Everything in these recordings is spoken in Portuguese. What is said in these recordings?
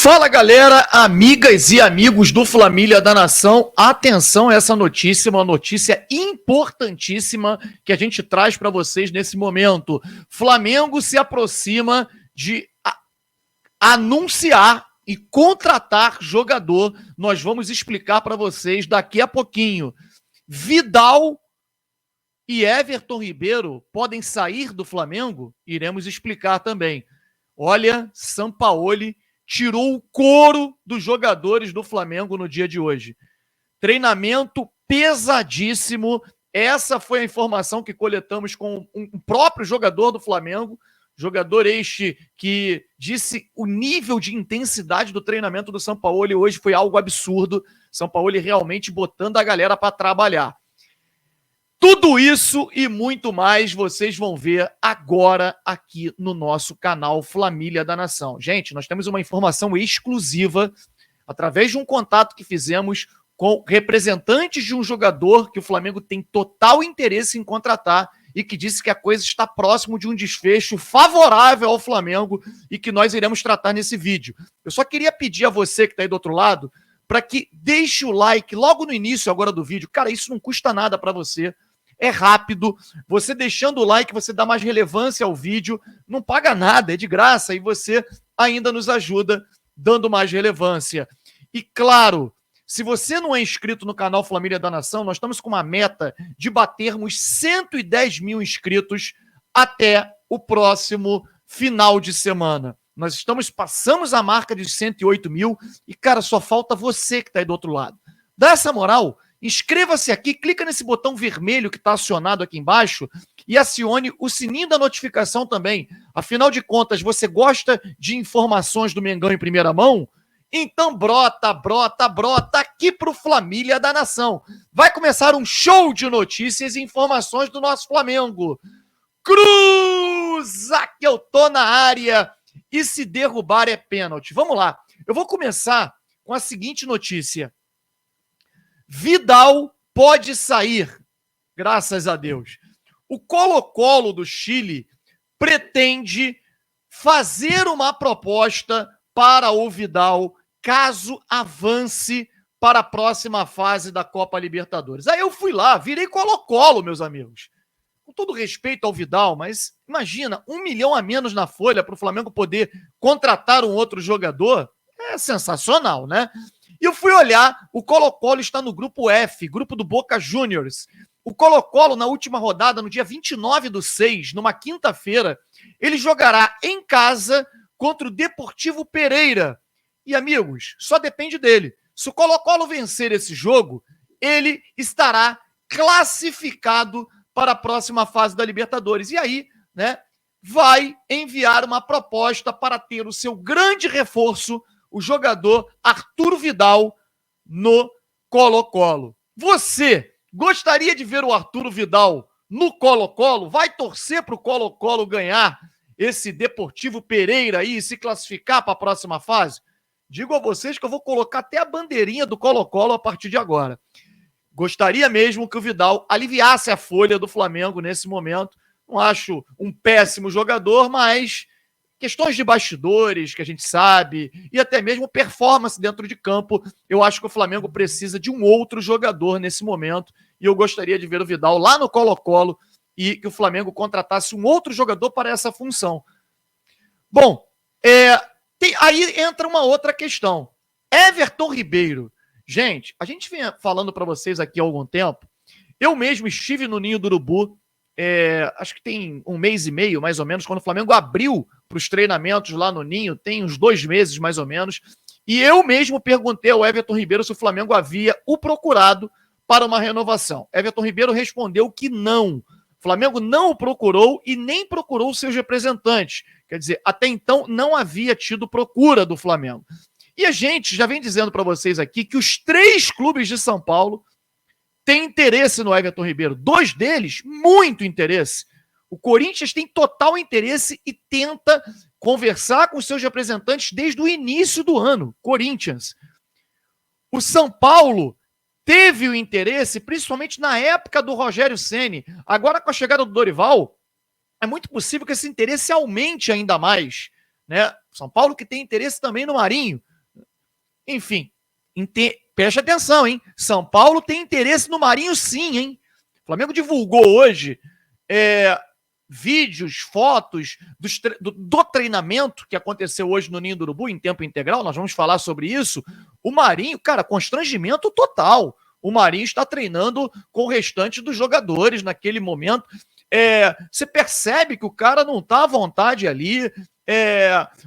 Fala galera, amigas e amigos do Flamília da Nação, atenção a essa notícia, uma notícia importantíssima que a gente traz para vocês nesse momento. Flamengo se aproxima de anunciar e contratar jogador, nós vamos explicar para vocês daqui a pouquinho. Vidal e Everton Ribeiro podem sair do Flamengo? Iremos explicar também. Olha, Sampaoli tirou o couro dos jogadores do Flamengo no dia de hoje. Treinamento pesadíssimo. Essa foi a informação que coletamos com um próprio jogador do Flamengo, jogador este que disse o nível de intensidade do treinamento do Sampaoli hoje foi algo absurdo. Sampaoli realmente botando a galera para trabalhar. Tudo isso e muito mais vocês vão ver agora aqui no nosso canal Flamília da Nação. Gente, nós temos uma informação exclusiva através de um contato que fizemos com representantes de um jogador que o Flamengo tem total interesse em contratar e que disse que a coisa está próximo de um desfecho favorável ao Flamengo e que nós iremos tratar nesse vídeo. Eu só queria pedir a você que está aí do outro lado para que deixe o like logo no início agora do vídeo. Cara, isso não custa nada para você. É rápido, você deixando o like, você dá mais relevância ao vídeo, não paga nada, é de graça, e você ainda nos ajuda dando mais relevância. E claro, se você não é inscrito no canal Flamília da Nação, nós estamos com uma meta de batermos 110 mil inscritos até o próximo final de semana. Nós passamos a marca de 108 mil e, cara, só falta você que está aí do outro lado. Dá essa moral. Inscreva-se aqui, clica nesse botão vermelho que está acionado aqui embaixo e acione o sininho da notificação também. Afinal de contas, você gosta de informações do Mengão em primeira mão? Então brota aqui para o Flamília da Nação. Vai começar um show de notícias e informações do nosso Flamengo. Cruza que eu tô na área e se derrubar é pênalti. Vamos lá, eu vou começar com a seguinte notícia. Vidal pode sair, graças a Deus. O Colo-Colo do Chile pretende fazer uma proposta para o Vidal caso avance para a próxima fase da Copa Libertadores. Aí eu fui lá, virei Colo-Colo, meus amigos. Com todo respeito ao Vidal, mas imagina, 1 milhão a menos na folha para o Flamengo poder contratar um outro jogador. É sensacional, né? E eu fui olhar, o Colo-Colo está no grupo F, grupo do Boca Juniors. O Colo-Colo, na última rodada, no dia 29/6, numa quinta-feira, ele jogará em casa contra o Deportivo Pereira. E, amigos, só depende dele. Se o Colo-Colo vencer esse jogo, ele estará classificado para a próxima fase da Libertadores. E aí, né, vai enviar uma proposta para ter o seu grande reforço, o jogador Arturo Vidal, no Colo-Colo. Você gostaria de ver o Arturo Vidal no Colo-Colo? Vai torcer para o Colo-Colo ganhar esse Deportivo Pereira aí e se classificar para a próxima fase? Digo a vocês que eu vou colocar até a bandeirinha do Colo-Colo a partir de agora. Gostaria mesmo que o Vidal aliviasse a folha do Flamengo nesse momento. Não acho um péssimo jogador, mas questões de bastidores, que a gente sabe, e até mesmo performance dentro de campo, eu acho que o Flamengo precisa de um outro jogador nesse momento, e eu gostaria de ver o Vidal lá no Colo-Colo e que o Flamengo contratasse um outro jogador para essa função. Bom, aí entra uma outra questão. Everton Ribeiro. Gente, a gente vem falando para vocês aqui há algum tempo, eu mesmo estive no Ninho do Urubu, acho que tem 1 mês e meio, mais ou menos, quando o Flamengo abriu para os treinamentos lá no Ninho, tem uns 2 meses, mais ou menos, e eu mesmo perguntei ao Everton Ribeiro se o Flamengo havia o procurado para uma renovação. Everton Ribeiro respondeu que não. O Flamengo não o procurou e nem procurou seus representantes. Quer dizer, até então não havia tido procura do Flamengo. E a gente já vem dizendo para vocês aqui que os 3 clubes de São Paulo tem interesse no Everton Ribeiro. 2 deles, muito interesse. O Corinthians tem total interesse e tenta conversar com seus representantes desde o início do ano. Corinthians. O São Paulo teve o interesse, principalmente na época do Rogério Ceni. Agora, com a chegada do Dorival, é muito possível que esse interesse aumente ainda mais, né? São Paulo que tem interesse também no Marinho. Enfim, preste atenção, hein? São Paulo tem interesse no Marinho sim, hein? O Flamengo divulgou hoje vídeos, fotos do treinamento que aconteceu hoje no Ninho do Urubu em tempo integral, nós vamos falar sobre isso. O Marinho, cara, constrangimento total. O Marinho está treinando com o restante dos jogadores naquele momento. Você percebe que o cara não está à vontade ali.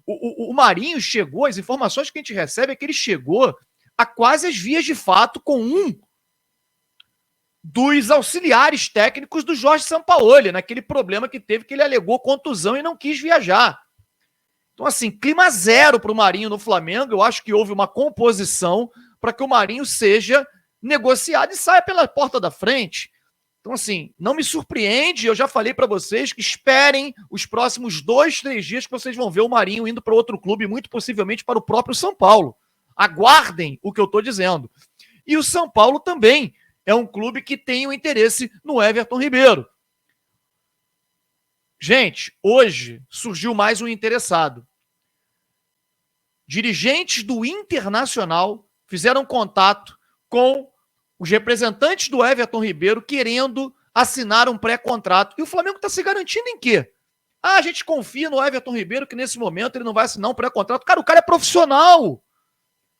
O Marinho chegou, as informações que a gente recebe é que ele chegou a quase as vias de fato com um dos auxiliares técnicos do Jorge Sampaoli, naquele problema que teve, que ele alegou contusão e não quis viajar. Então, assim, clima zero para o Marinho no Flamengo. Eu acho que houve uma composição para que o Marinho seja negociado e saia pela porta da frente. Então, assim, não me surpreende, eu já falei para vocês que esperem os próximos 2, 3 dias que vocês vão ver o Marinho indo para outro clube, muito possivelmente para o próprio São Paulo. Aguardem o que eu estou dizendo. E o São Paulo também é um clube que tem um interesse no Everton Ribeiro. Gente, hoje surgiu mais um interessado. Dirigentes do Internacional fizeram contato com os representantes do Everton Ribeiro querendo assinar um pré-contrato. E o Flamengo está se garantindo em quê? A gente confia no Everton Ribeiro que nesse momento ele não vai assinar um pré-contrato. Cara, o cara é profissional.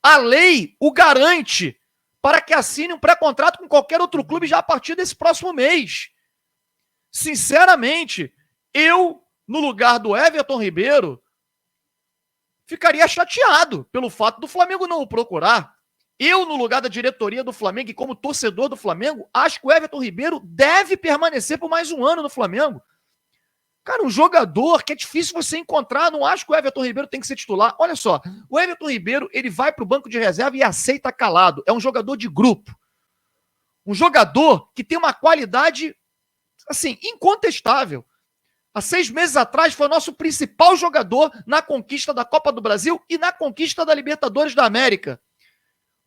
A lei o garante para que assine um pré-contrato com qualquer outro clube já a partir desse próximo mês. Sinceramente, eu, no lugar do Everton Ribeiro, ficaria chateado pelo fato do Flamengo não o procurar. Eu, no lugar da diretoria do Flamengo e como torcedor do Flamengo, acho que o Everton Ribeiro deve permanecer por mais um ano no Flamengo. Cara, um jogador que é difícil você encontrar, não acho que o Everton Ribeiro tem que ser titular. Olha só, o Everton Ribeiro, ele vai para o banco de reserva e aceita calado. É um jogador de grupo. Um jogador que tem uma qualidade, assim, incontestável. Há 6 meses atrás foi o nosso principal jogador na conquista da Copa do Brasil e na conquista da Libertadores da América.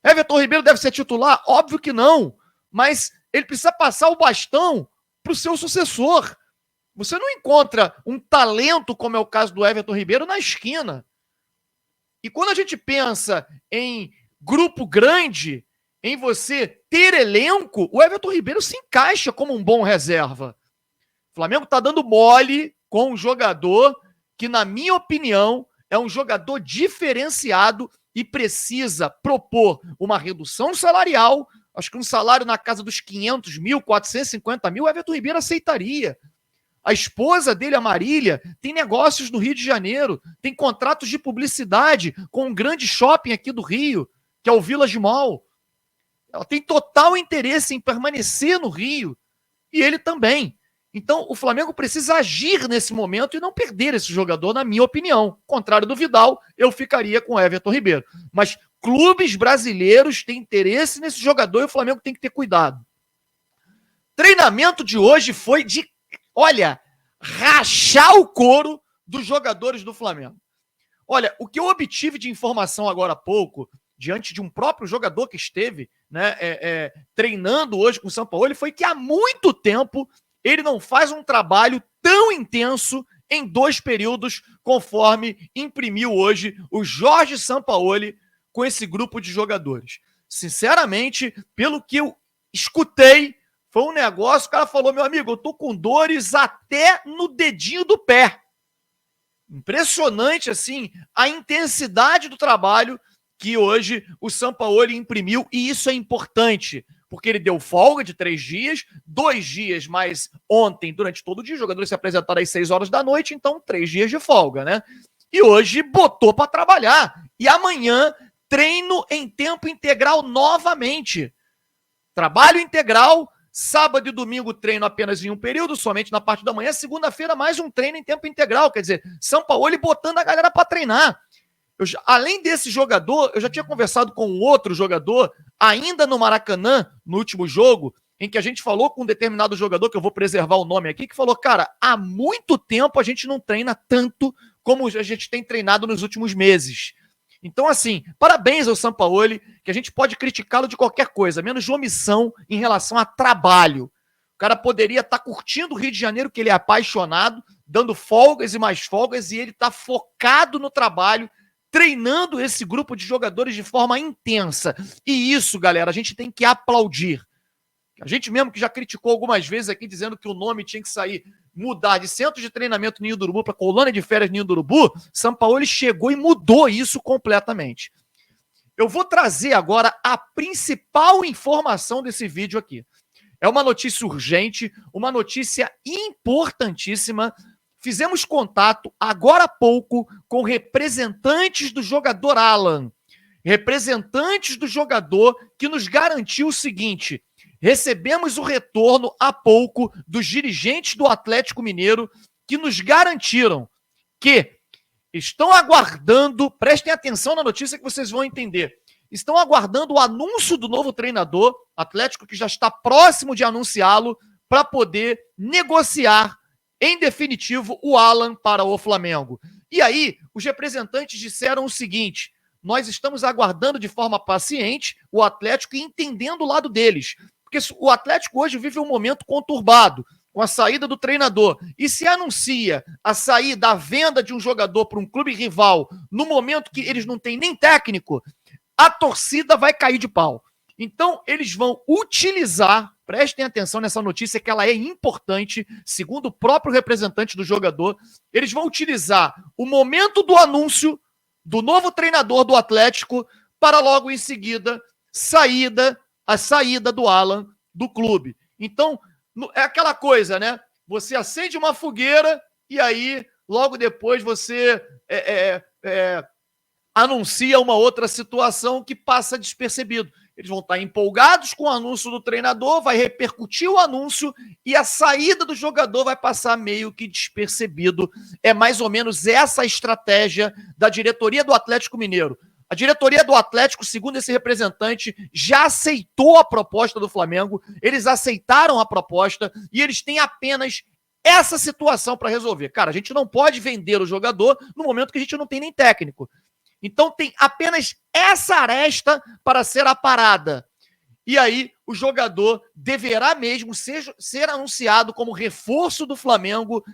Everton Ribeiro deve ser titular? Óbvio que não. Mas ele precisa passar o bastão para o seu sucessor. Você não encontra um talento, como é o caso do Everton Ribeiro, na esquina. E quando a gente pensa em grupo grande, em você ter elenco, o Everton Ribeiro se encaixa como um bom reserva. O Flamengo está dando mole com um jogador que, na minha opinião, é um jogador diferenciado e precisa propor uma redução salarial. Acho que um salário na casa dos 500 mil, 450 mil, o Everton Ribeiro aceitaria. A esposa dele, a Marília, tem negócios no Rio de Janeiro, tem contratos de publicidade com um grande shopping aqui do Rio, que é o Village Mall. Ela tem total interesse em permanecer no Rio, e ele também. Então, o Flamengo precisa agir nesse momento e não perder esse jogador, na minha opinião. Contrário do Vidal, eu ficaria com o Everton Ribeiro. Mas clubes brasileiros têm interesse nesse jogador e o Flamengo tem que ter cuidado. Treinamento de hoje foi de, olha, rachar o couro dos jogadores do Flamengo. Olha, o que eu obtive de informação agora há pouco, diante de um próprio jogador que esteve, né, treinando hoje com o Sampaoli, foi que há muito tempo ele não faz um trabalho tão intenso em 2 períodos, conforme imprimiu hoje o Jorge Sampaoli com esse grupo de jogadores. Sinceramente, pelo que eu escutei, foi um negócio, o cara falou, meu amigo, eu tô com dores até no dedinho do pé. Impressionante, assim, a intensidade do trabalho que hoje o Sampaoli imprimiu, e isso é importante, porque ele deu folga de 3 dias, 2 dias mais ontem, durante todo o dia, os jogadores se apresentaram às 6 horas da noite, então 3 dias de folga, né? E hoje botou para trabalhar. E amanhã, treino em tempo integral novamente. Trabalho integral, sábado e domingo treino apenas em um período, somente na parte da manhã, segunda-feira mais um treino em tempo integral, quer dizer, Sampaoli botando a galera para treinar. Além desse jogador, eu já tinha conversado com um outro jogador, ainda no Maracanã, no último jogo, em que a gente falou com um determinado jogador, que eu vou preservar o nome aqui, que falou, cara, há muito tempo a gente não treina tanto como a gente tem treinado nos últimos meses. Então, assim, parabéns ao Sampaoli, que a gente pode criticá-lo de qualquer coisa, menos de omissão em relação a trabalho. O cara poderia estar curtindo o Rio de Janeiro, que ele é apaixonado, dando folgas e mais folgas, e ele está focado no trabalho, treinando esse grupo de jogadores de forma intensa. E isso, galera, a gente tem que aplaudir. A gente mesmo que já criticou algumas vezes aqui, dizendo que o nome tinha que sair, mudar de Centro de Treinamento Ninho do Urubu para Colônia de Férias Ninho do Urubu, Sampaoli chegou e mudou isso completamente. Eu vou trazer agora a principal informação desse vídeo aqui. É uma notícia urgente, uma notícia importantíssima. Fizemos contato agora há pouco com representantes do jogador Alan. Representantes do jogador que nos garantiu o seguinte: recebemos o retorno há pouco dos dirigentes do Atlético Mineiro que nos garantiram que estão aguardando, prestem atenção na notícia que vocês vão entender, estão aguardando o anúncio do novo treinador, Atlético que já está próximo de anunciá-lo, para poder negociar, em definitivo, o Alan para o Flamengo. E aí, os representantes disseram o seguinte: nós estamos aguardando de forma paciente o Atlético e entendendo o lado deles. Porque o Atlético hoje vive um momento conturbado, com a saída do treinador. E se anuncia a saída, a venda de um jogador para um clube rival, no momento que eles não têm nem técnico, a torcida vai cair de pau. Então, eles vão utilizar, prestem atenção nessa notícia que ela é importante, segundo o próprio representante do jogador, eles vão utilizar o momento do anúncio do novo treinador do Atlético para logo em seguida a saída do Alan do clube. Então, é aquela coisa, né? Você acende uma fogueira e aí, logo depois, você anuncia uma outra situação que passa despercebido. Eles vão estar empolgados com o anúncio do treinador, vai repercutir o anúncio e a saída do jogador vai passar meio que despercebido. É mais ou menos essa a estratégia da diretoria do Atlético Mineiro. A diretoria do Atlético, segundo esse representante, já aceitou a proposta do Flamengo, eles aceitaram a proposta e eles têm apenas essa situação para resolver. Cara, a gente não pode vender o jogador no momento que a gente não tem nem técnico. Então tem apenas essa aresta para ser aparada. E aí o jogador deverá mesmo ser anunciado como reforço do Flamengo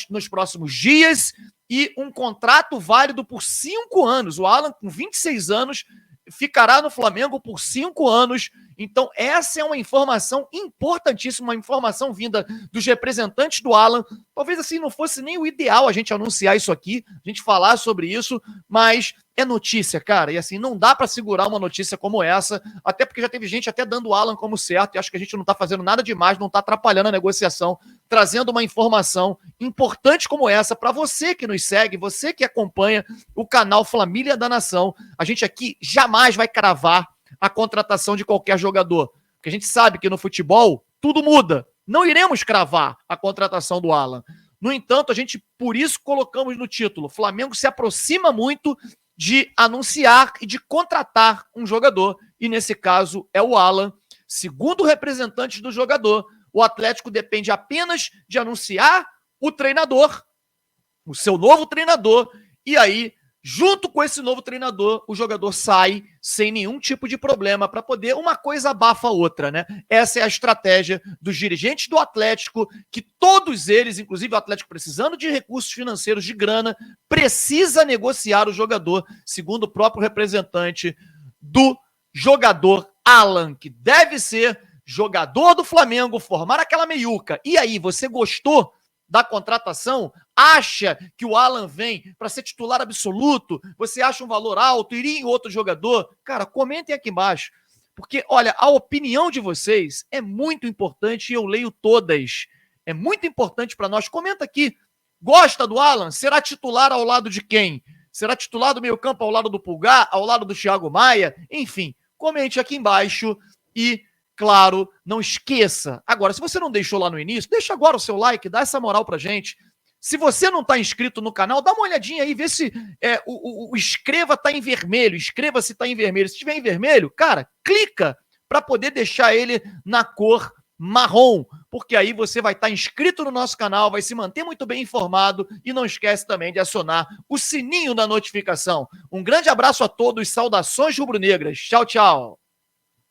nos próximos dias e um contrato válido por 5 anos. O Alan, com 26 anos, ficará no Flamengo por 5 anos. Então essa é uma informação importantíssima, uma informação vinda dos representantes do Alan. Talvez assim não fosse nem o ideal a gente anunciar isso aqui, a gente falar sobre isso, mas é notícia, cara, e assim, não dá para segurar uma notícia como essa, até porque já teve gente até dando o Alan como certo, e acho que a gente não tá fazendo nada demais, não tá atrapalhando a negociação, trazendo uma informação importante como essa para você que nos segue, você que acompanha o canal Família da Nação. A gente aqui jamais vai cravar a contratação de qualquer jogador, porque a gente sabe que no futebol tudo muda. Não iremos cravar a contratação do Alan. No entanto, a gente, por isso, colocamos no título: Flamengo se aproxima muito de anunciar e de contratar um jogador, e nesse caso é o Alan. Segundo representantes do jogador, o Atlético depende apenas de anunciar o treinador, o seu novo treinador, e aí, junto com esse novo treinador, o jogador sai sem nenhum tipo de problema para poder, uma coisa abafa a outra, né? Essa é a estratégia dos dirigentes do Atlético, que todos eles, inclusive o Atlético precisando de recursos financeiros, de grana, precisa negociar o jogador, segundo o próprio representante do jogador Alan, que deve ser jogador do Flamengo, formar aquela meiuca. E aí, você gostou da contratação? Acha que o Alan vem para ser titular absoluto? Você acha um valor alto? Iria em outro jogador? Cara, comentem aqui embaixo, porque, olha, a opinião de vocês é muito importante e eu leio todas. É muito importante para nós. Comenta aqui. Gosta do Alan? Será titular ao lado de quem? Será titular do meio-campo ao lado do Pulgar, ao lado do Thiago Maia? Enfim, comente aqui embaixo e, claro, não esqueça. Agora, se você não deixou lá no início, deixa agora o seu like, dá essa moral pra gente. Se você não está inscrito no canal, dá uma olhadinha aí, vê se o inscreva está em vermelho, inscreva se está em vermelho. Se estiver em vermelho, cara, clica para poder deixar ele na cor marrom, porque aí você vai estar inscrito no nosso canal, vai se manter muito bem informado e não esquece também de acionar o sininho da notificação. Um grande abraço a todos, saudações rubro-negras. Tchau, tchau.